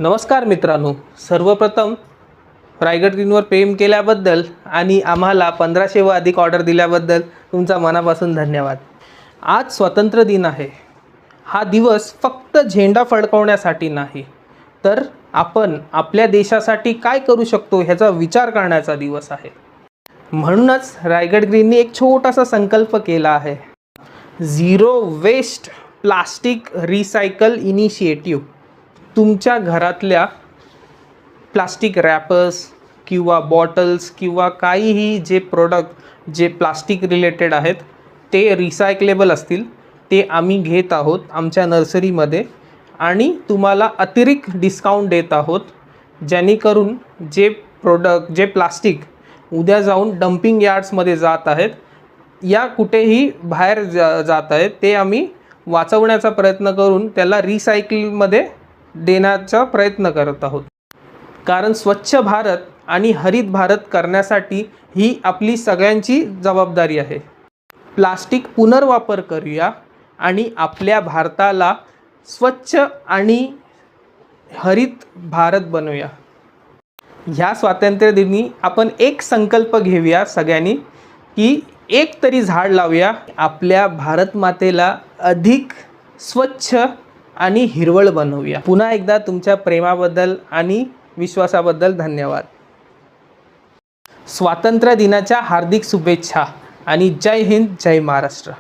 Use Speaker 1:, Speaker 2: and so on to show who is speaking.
Speaker 1: नमस्कार मित्रांनो, सर्वप्रथम रायगड ग्रीनवर प्रेम केल्याबद्दल आणि आम्हाला 1500 व अधिक ऑर्डर दिल्याबद्दल तुमचा मनापासून धन्यवाद। आज स्वातंत्र्य दिन आहे। हा दिवस फक्त झेंडा फडकवण्यासाठी नाही, तर आपण आपल्या देशासाठी काय करू शकतो ह्याचा विचार करण्याचा दिवस आहे। म्हणूनच रायगड ग्रीनने एक छोटासा संकल्प केला आहे, zero waste plastic recycle initiative. तुमच्या घरातल्या प्लास्टिक रॅपर्स किंवा बॉटल्स किंवा काहीही जे प्रोडक्ट जे प्लास्टिक रिलेटेड आहेत ते रिसायकलेबल असतील ते आम्ही घेत आहोत आमच्या नर्सरीमध्ये आणि तुम्हाला अतिरिक्त डिस्काउंट देत आहोत, जेणेकरून जे प्रोडक्ट जे प्लास्टिक उद्या जाऊन डम्पिंग यार्ड्समध्ये जात आहेत या कुठेही बाहेर जात आहेत ते आम्ही वाचवण्याचा प्रयत्न करून त्याला रिसायकलमध्ये देण्याचा प्रयत्न करत आहोत। कारण स्वच्छ भारत आणि हरित भारत करण्यासाठी ही आपली सगळ्यांची जबाबदारी आहे। प्लास्टिक पुनर्वापर करूया आणि आपल्या भारताला स्वच्छ आणि हरित भारत बनवूया। ह्या स्वातंत्र्य दिनी आपण एक संकल्प घेऊया सगळ्यांनी की एक तरी झाड लावूया, आपल्या भारत मातेला अधिक स्वच्छ आणि हिरवळ बनवूया। पुन्हा एकदा तुमच्या प्रेमाबद्दल आणि विश्वासाबद्दल धन्यवाद। स्वातंत्र्य दिनाच्या हार्दिक शुभेच्छा आणि जय हिंद, जय महाराष्ट्र।